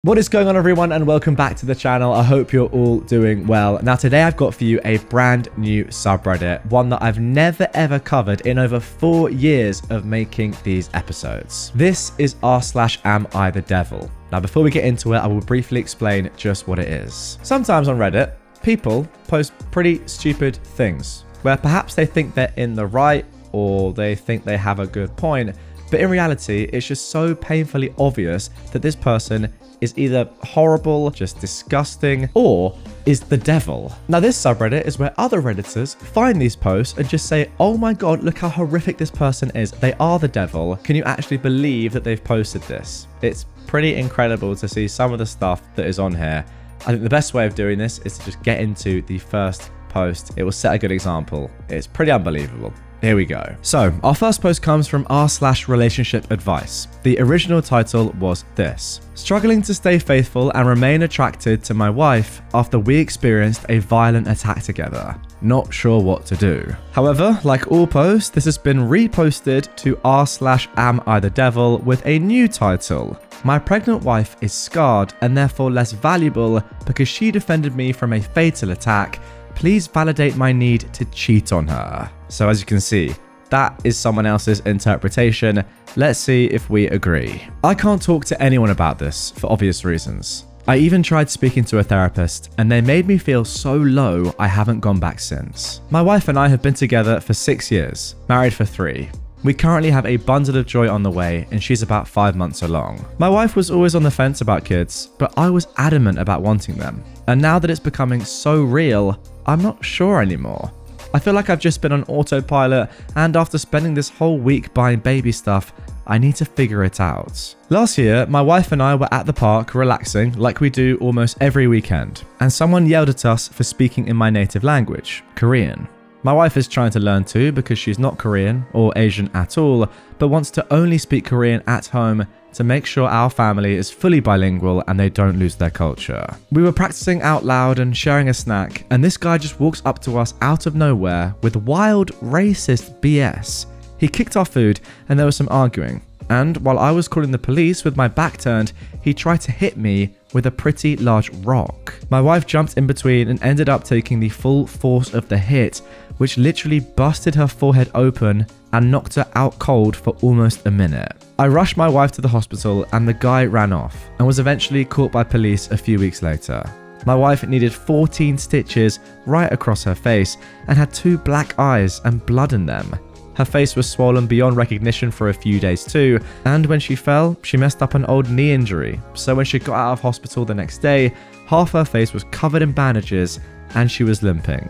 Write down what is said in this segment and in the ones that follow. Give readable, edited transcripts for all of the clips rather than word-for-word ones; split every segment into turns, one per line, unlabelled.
What is going on, everyone, and welcome back to the channel. I hope you're all doing well. Now today I've got for you a brand new subreddit, one that I've never ever covered in over 4 years of making these episodes. This is r/AmITheDevil. Now before we get into it, I will briefly explain just what it is. Sometimes on Reddit, people post pretty stupid things where perhaps they think they're in the right or they think they have a good point, but in reality it's just so painfully obvious that this person is either horrible, just disgusting, or is the devil. Now this subreddit is where other Redditors find these posts and just say, oh my god, look how horrific this person is. They are the devil. Can you actually believe that they've posted this? It's pretty incredible to see some of the stuff that is on here. I think the best way of doing this is to just get into the first post. It will set a good example. It's pretty unbelievable. Here we go. So our first post comes from r/relationship advice. The original title was this: struggling to stay faithful and remain attracted to my wife after we experienced a violent attack together. Not sure what to do. However, like all posts, this has been reposted to r/AmITheDevil with a new title. My pregnant wife is scarred and therefore less valuable because she defended me from a fatal attack. Please validate my need to cheat on her. So as you can see, that is someone else's interpretation. Let's see if we agree. I can't talk to anyone about this for obvious reasons. I even tried speaking to a therapist and they made me feel so low I haven't gone back since. My wife and I have been together for 6 years, married for 3. We currently have a bundle of joy on the way and she's about 5 months along. My wife was always on the fence about kids, but I was adamant about wanting them. And now that it's becoming so real, I'm not sure anymore. I feel like I've just been on autopilot, and after spending this whole week buying baby stuff, I need to figure it out. Last year, my wife and I were at the park relaxing like we do almost every weekend, and someone yelled at us for speaking in my native language, Korean. My wife is trying to learn too because she's not Korean or Asian at all, but wants to only speak Korean at home to make sure our family is fully bilingual and they don't lose their culture. We were practicing out loud and sharing a snack, and this guy just walks up to us out of nowhere with wild racist BS. He kicked our food and there was some arguing, and while I was calling the police with my back turned, he tried to hit me with a pretty large rock. My wife jumped in between and ended up taking the full force of the hit, which literally busted her forehead open and knocked her out cold for almost a minute. I rushed my wife to the hospital and the guy ran off and was eventually caught by police a few weeks later. My wife needed 14 stitches right across her face and had 2 black eyes and blood in them. Her face was swollen beyond recognition for a few days too, and when she fell, she messed up an old knee injury, so when she got out of hospital the next day, half her face was covered in bandages and she was limping.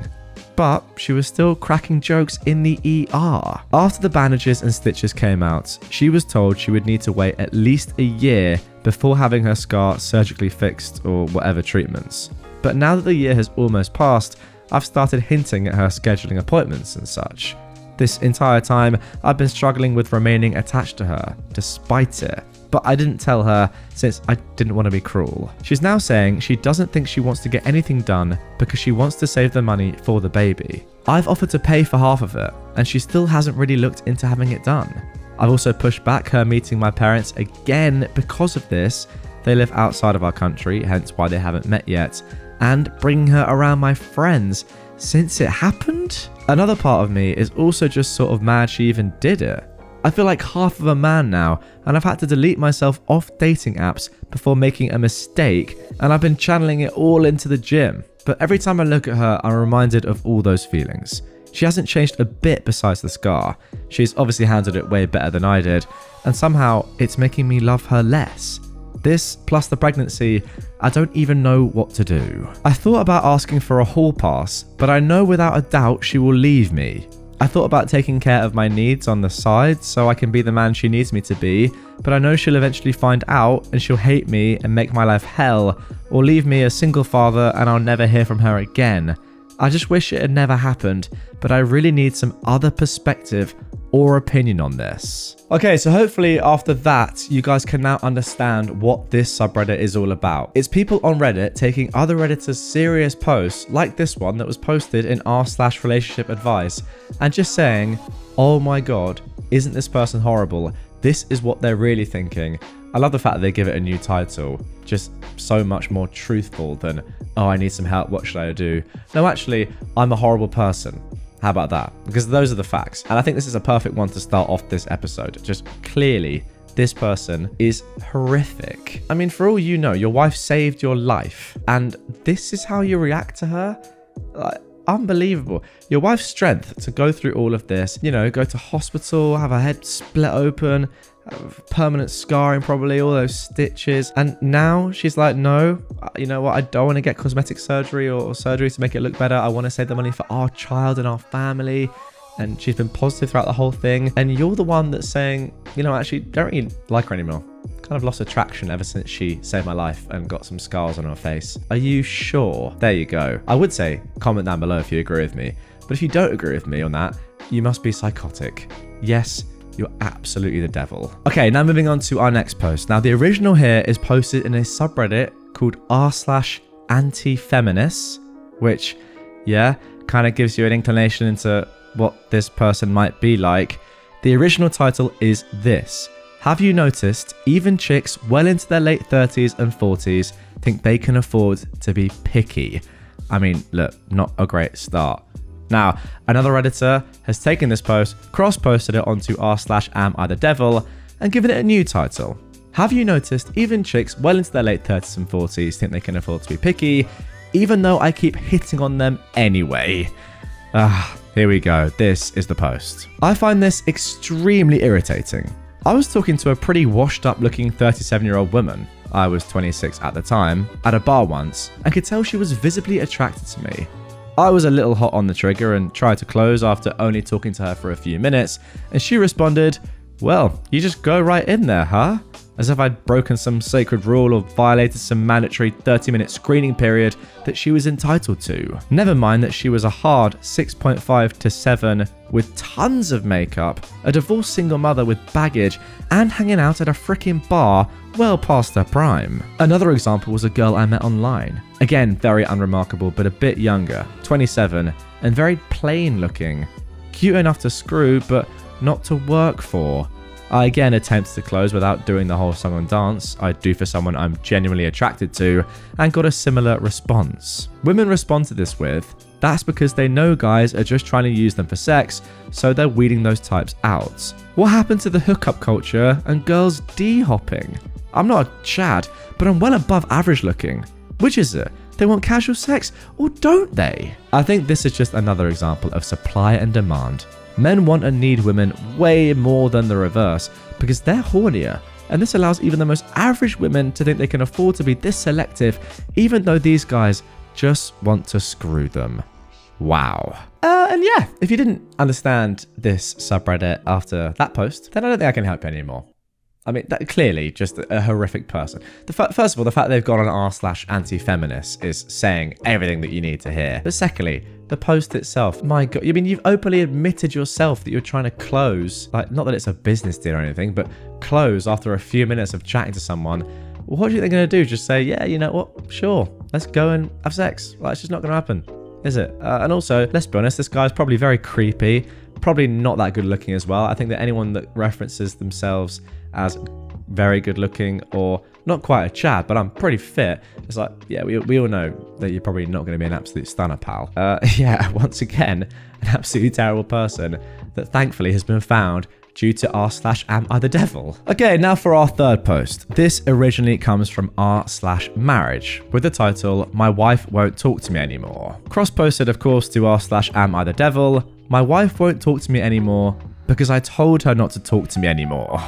But she was still cracking jokes in the ER. After the bandages and stitches came out, she was told she would need to wait at least a year before having her scar surgically fixed or whatever treatments. But now that the year has almost passed, I've started hinting at her scheduling appointments and such. This entire time, I've been struggling with remaining attached to her, despite it. But I didn't tell her since I didn't want to be cruel. She's now saying she doesn't think she wants to get anything done because she wants to save the money for the baby. I've offered to pay for half of it, and she still hasn't really looked into having it done. I've also pushed back her meeting my parents again because of this. They live outside of our country, hence why they haven't met yet, and bringing her around my friends since it happened. Another part of me is also just sort of mad she even did it. I feel like half of a man now, and I've had to delete myself off dating apps before making a mistake, and I've been channeling it all into the gym. But every time I look at her, I'm reminded of all those feelings. She hasn't changed a bit besides the scar. She's obviously handled it way better than I did, and somehow it's making me love her less. This, plus the pregnancy, I don't even know what to do. I thought about asking for a hall pass, but I know without a doubt she will leave me. I thought about taking care of my needs on the side so I can be the man she needs me to be, but I know she'll eventually find out and she'll hate me and make my life hell, or leave me a single father and I'll never hear from her again. I just wish it had never happened, but I really need some other perspective or opinion on this. Okay, so hopefully after that, you guys can now understand what this subreddit is all about. It's people on Reddit taking other Redditors' serious posts, like this one that was posted in r/relationship advice, and just saying, oh my god, isn't this person horrible? This is what they're really thinking. I love the fact that they give it a new title, just so much more truthful than, oh, I need some help, what should I do? No, actually, I'm a horrible person. How about that? Because those are the facts. And I think this is a perfect one to start off this episode. Just clearly, this person is horrific. I mean, for all you know, your wife saved your life, and this is how you react to her? Like, unbelievable. Your wife's strength to go through all of this, you know, go to hospital, have her head split open, permanent scarring probably, all those stitches, and now she's like, no, you know what, I don't want to get cosmetic surgery or surgery to make it look better. I want to save the money for our child and our family. And she's been positive throughout the whole thing, and you're the one that's saying, you know, actually don't really like her anymore. Kind of lost attraction ever since she saved my life and got some scars on her face. Are you sure? There you go. I would say comment down below if you agree with me, but if you don't agree with me on that, you must be psychotic. Yes, you're absolutely the devil. Okay, now moving on to our next post. Now the original here is posted in a subreddit called r/anti-feminists, which, yeah, kind of gives you an inclination into what this person might be like. The original title is this: have you noticed even chicks well into their late 30s and 40s think they can afford to be picky? I mean, look, not a great start. Now, another Redditor has taken this post, cross-posted it onto r/AmITheDevil, and given it a new title. Have you noticed even chicks well into their late 30s and 40s think they can afford to be picky, even though I keep hitting on them anyway? Here we go. This is the post. I find this extremely irritating. I was talking to a pretty washed up looking 37-year-old woman, I was 26 at the time, at a bar once, and could tell she was visibly attracted to me. I was a little hot on the trigger and tried to close after only talking to her for a few minutes, and she responded, "Well, you just go right in there, huh?" As if I'd broken some sacred rule or violated some mandatory 30-minute screening period that she was entitled to. Never mind that she was a hard 6.5 to 7 with tons of makeup, a divorced single mother with baggage, and hanging out at a frickin' bar well past her prime. Another example was a girl I met online. Again, very unremarkable, but a bit younger, 27, and very plain looking. Cute enough to screw, but not to work for. I again attempted to close without doing the whole song and dance I'd do for someone I'm genuinely attracted to, and got a similar response. Women respond to this with, that's because they know guys are just trying to use them for sex, so they're weeding those types out. What happened to the hookup culture and girls D-hopping? I'm not a Chad, but I'm well above average looking. Which is it? They want casual sex, or don't they? I think this is just another example of supply and demand. Men want and need women way more than the reverse because they're hornier, and this allows even the most average women to think they can afford to be this selective, even though these guys just want to screw them. Wow. And yeah, if you didn't understand this subreddit after that post, then I don't think I can help you anymore. I mean, that clearly just a horrific person. First of all, the fact they've gone on r/anti-feminist is saying everything that you need to hear. But secondly, the post itself, my God, I mean, you've openly admitted yourself that you're trying to close, like, not that it's a business deal or anything, but close after a few minutes of chatting to someone. What do you think they're going to do? Just say, yeah, you know what, sure, let's go and have sex. Like, it's just not going to happen, is it? And also, let's be honest, this guy's probably very creepy, probably not that good looking as well. I think that anyone that references themselves as very good looking or not quite a Chad, but I'm pretty fit, it's like, yeah, we all know that you're probably not going to be an absolute stunner, pal. Yeah, once again, an absolutely terrible person that thankfully has been found due to r/AmITheDevil. Okay, now for our third post. This originally comes from r/marriage with the title, My Wife Won't Talk to Me Anymore. Cross-posted, of course, to r/AmITheDevil. My wife won't talk to me anymore because I told her not to talk to me anymore.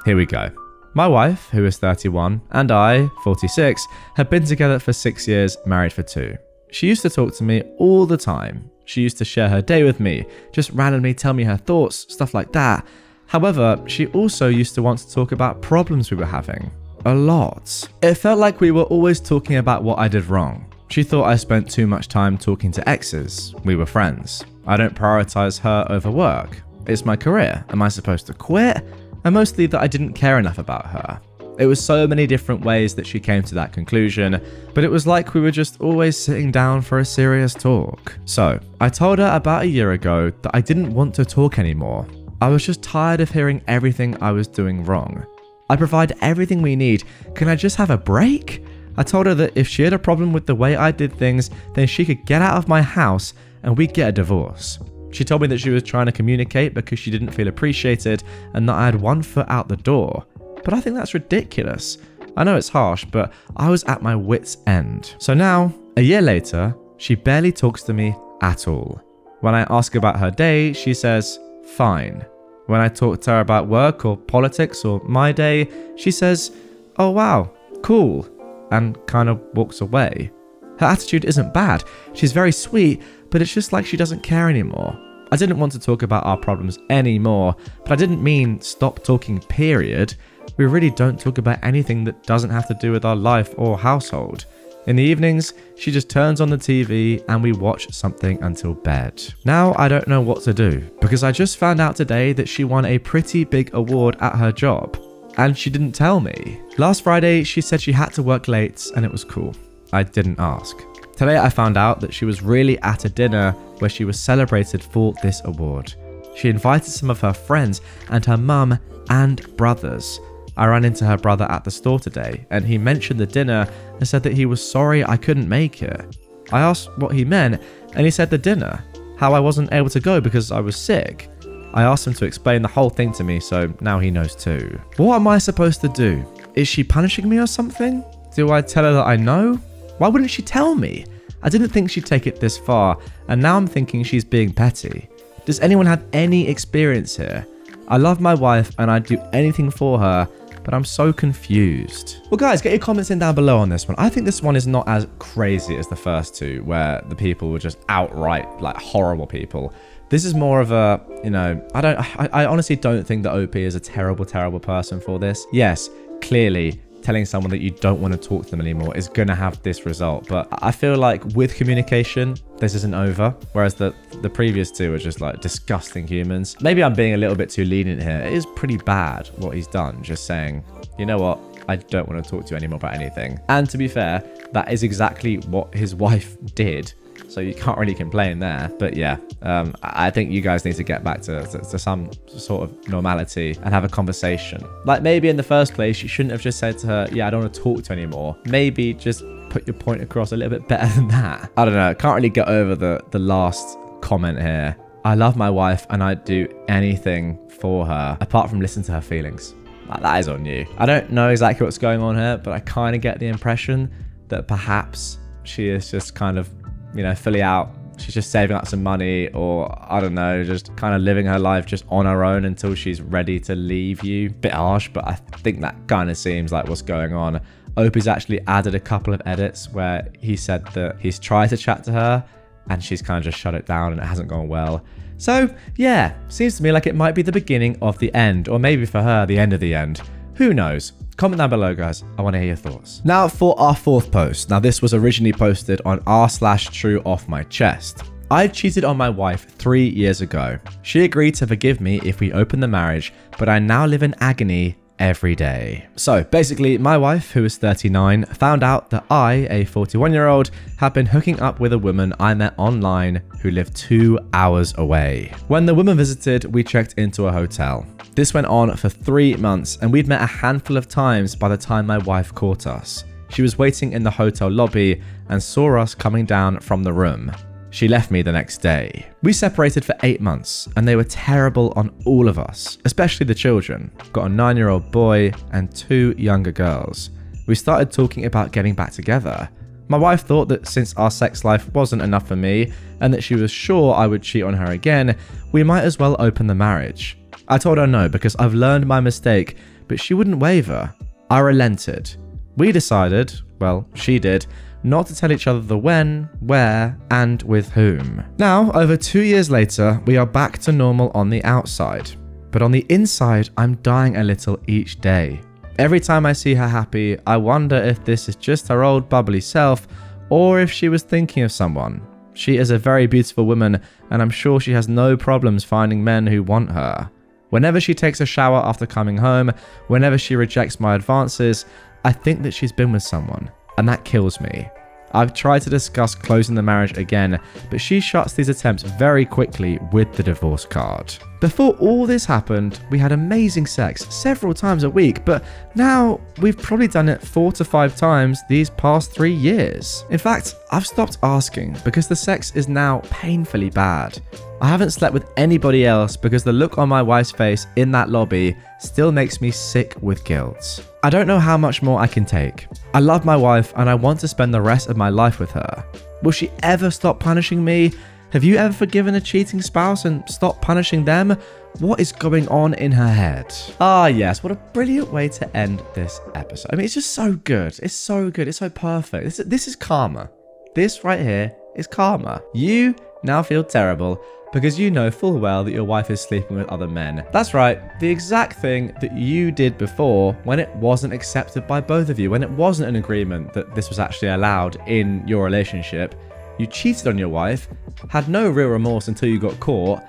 Here we go. My wife, who is 31, and I, 46, have been together for 6 years, married for 2. She used to talk to me all the time. She used to share her day with me, just randomly tell me her thoughts, stuff like that. However, she also used to want to talk about problems we were having. A lot. It felt like we were always talking about what I did wrong. She thought I spent too much time talking to exes. We were friends. I don't prioritize her over work. It's my career. Am I supposed to quit? And mostly that I didn't care enough about her. It was so many different ways that she came to that conclusion, but it was like we were just always sitting down for a serious talk. So, I told her about a year ago that I didn't want to talk anymore. I was just tired of hearing everything I was doing wrong. I provide everything we need. Can I just have a break? I told her that if she had a problem with the way I did things, then she could get out of my house and we'd get a divorce. She told me that she was trying to communicate because she didn't feel appreciated and that I had one foot out the door. But I think that's ridiculous. I know it's harsh, but I was at my wit's end. So now, a year later, she barely talks to me at all. When I ask about her day, she says, fine. When I talk to her about work or politics or my day, she says, oh wow, cool, and kind of walks away. Her attitude isn't bad. She's very sweet, but it's just like she doesn't care anymore. I didn't want to talk about our problems anymore, but I didn't mean stop talking, period. We really don't talk about anything that doesn't have to do with our life or household. In the evenings, she just turns on the TV and we watch something until bed. Now I don't know what to do, because I just found out today that she won a pretty big award at her job. And she didn't tell me. Last Friday, she said she had to work late and it was cool. I didn't ask. Today I found out that she was really at a dinner where she was celebrated for this award. She invited some of her friends and her mum and brothers. I ran into her brother at the store today and he mentioned the dinner and said that he was sorry I couldn't make it. I asked what he meant and he said the dinner, how I wasn't able to go because I was sick. I asked him to explain the whole thing to me, so now he knows too. What am I supposed to do? Is she punishing me or something? Do I tell her that I know? Why wouldn't she tell me? I didn't think she'd take it this far, and now I'm thinking she's being petty. Does anyone have any experience here? I love my wife and I'd do anything for her, but I'm so confused. Well guys, get your comments in down below on this one. I think this one is not as crazy as the first two, where the people were just outright like horrible people. This is more of a, you know, I honestly don't think that OP is a terrible, terrible person for this. Yes, clearly, telling someone that you don't want to talk to them anymore is going to have this result. But I feel like with communication, this isn't over. Whereas the previous two are just like disgusting humans. Maybe I'm being a little bit too lenient here. It is pretty bad what he's done. Just saying, you know what? I don't want to talk to you anymore about anything. And to be fair, that is exactly what his wife did. So you can't really complain there. But yeah, I think you guys need to get back to some sort of normality and have a conversation. Like maybe in the first place, you shouldn't have just said to her, yeah, I don't want to talk to you anymore. Maybe just put your point across a little bit better than that. I don't know. Can't really get over the last comment here. I love my wife and I'd do anything for her apart from listen to her feelings. Like, that is on you. I don't know exactly what's going on here, but I kind of get the impression that perhaps she is just kind of, you know, fully out. She's just saving up some money, or I don't know, just kind of living her life just on her own until she's ready to leave you. Bit harsh, but I think that kind of seems like what's going on. Opie's actually added a couple of edits where he said that he's tried to chat to her and she's kind of just shut it down and it hasn't gone well. So yeah, seems to me like it might be the beginning of the end, or maybe for her, the end of the end. Who knows? Comment down below, guys. I want to hear your thoughts. Now for our fourth post. Now this was originally posted on r/true off my chest. I cheated on my wife 3 years ago. She agreed to forgive me if we open the marriage, but I now live in agony every day. So basically, my wife, who is 39, found out that I, a 41-year-old, have been hooking up with a woman I met online who lived 2 hours away. When the woman visited, we checked into a hotel. This went on for 3 months and we'd met a handful of times by the time my wife caught us. She was waiting in the hotel lobby and saw us coming down from the room. She left me the next day. We separated for 8 months and they were terrible on all of us, especially the children. Got a 9-year-old boy and 2 younger girls. We started talking about getting back together. My wife thought that since our sex life wasn't enough for me and that she was sure I would cheat on her again, we might as well open the marriage. I told her no because I've learned my mistake, but she wouldn't waver. I relented. We decided, well, she did, not to tell each other the when, where, and with whom. Now, over 2 years later, we are back to normal on the outside. But on the inside, I'm dying a little each day. Every time I see her happy, I wonder if this is just her old bubbly self, or if she was thinking of someone. She is a very beautiful woman, and I'm sure she has no problems finding men who want her. Whenever she takes a shower after coming home, whenever she rejects my advances, I think that she's been with someone. And that kills me. I've tried to discuss closing the marriage again, but she shuts these attempts very quickly with the divorce card. Before all this happened, we had amazing sex several times a week, but now we've probably done it 4 to 5 times these past 3 years. In fact, I've stopped asking because the sex is now painfully bad. I haven't slept with anybody else because the look on my wife's face in that lobby still makes me sick with guilt. I don't know how much more I can take. I love my wife and I want to spend the rest of my life with her. Will she ever stop punishing me? Have you ever forgiven a cheating spouse and stopped punishing them? What is going on in her head? Ah, yes, what a brilliant way to end this episode. I mean, it's just so good. It's so good. It's so perfect. This is karma. This right here is karma. You now feel terrible because you know full well that your wife is sleeping with other men. That's right, the exact thing that you did before when it wasn't accepted by both of you, when it wasn't an agreement that this was actually allowed in your relationship. You cheated on your wife, had no real remorse until you got caught,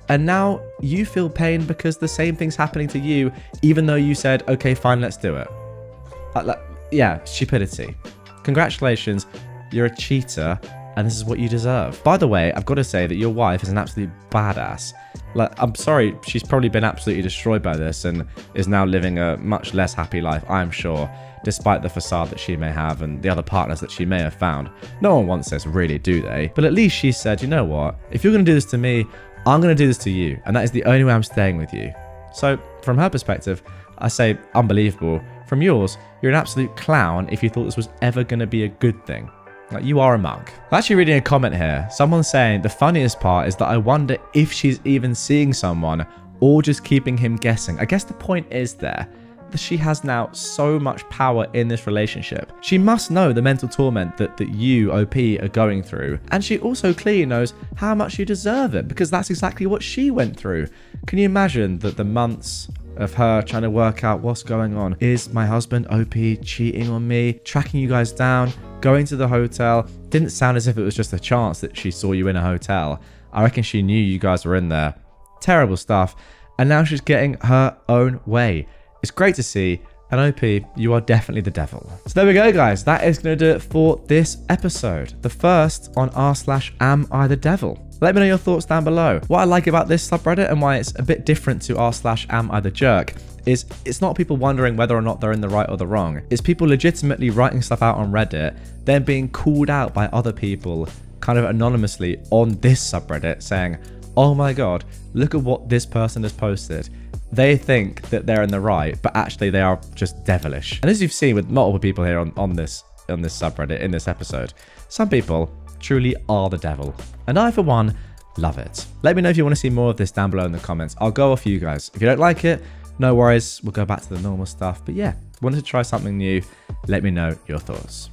and now you feel pain because the same thing's happening to you, even though you said, okay, fine, let's do it. Yeah, stupidity. Congratulations, you're a cheater, and this is what you deserve. By the way, I've got to say that your wife is an absolute badass. Like, I'm sorry, she's probably been absolutely destroyed by this and is now living a much less happy life, I'm sure, despite the facade that she may have and the other partners that she may have found. No one wants this, really, do they? But at least she said, you know what? If you're going to do this to me, I'm going to do this to you, and that is the only way I'm staying with you. So, from her perspective, I say unbelievable. From yours, you're an absolute clown if you thought this was ever going to be a good thing. Like, you are a mug. I'm actually reading a comment here. Someone's saying the funniest part is that I wonder if she's even seeing someone or just keeping him guessing. I guess the point is there that she has now so much power in this relationship. She must know the mental torment that you, OP, are going through. And she also clearly knows how much you deserve it because that's exactly what she went through. Can you imagine that the months of her trying to work out what's going on? Is my husband, OP, cheating on me? Tracking you guys down? Going to the hotel? Didn't sound as if it was just a chance that she saw you in a hotel. I reckon she knew you guys were in there. Terrible stuff. And now she's getting her own way. It's great to see. And OP, you are definitely the devil. So there we go, guys. That is going to do it for this episode. The first on r/AmITheDevil. Let me know your thoughts down below. What I like about this subreddit and why it's a bit different to r/AmITheJerk is it's not people wondering whether or not they're in the right or the wrong. It's people legitimately writing stuff out on Reddit, then being called out by other people kind of anonymously on this subreddit saying, oh my god, look at what this person has posted. They think that they're in the right, but actually they are just devilish. And as you've seen with multiple people here on this subreddit in this episode, some people truly are the devil. And I, for one, love it. Let me know if you want to see more of this down below in the comments. I'll go off you guys. If you don't like it, no worries. We'll go back to the normal stuff. But yeah, wanted to try something new. Let me know your thoughts.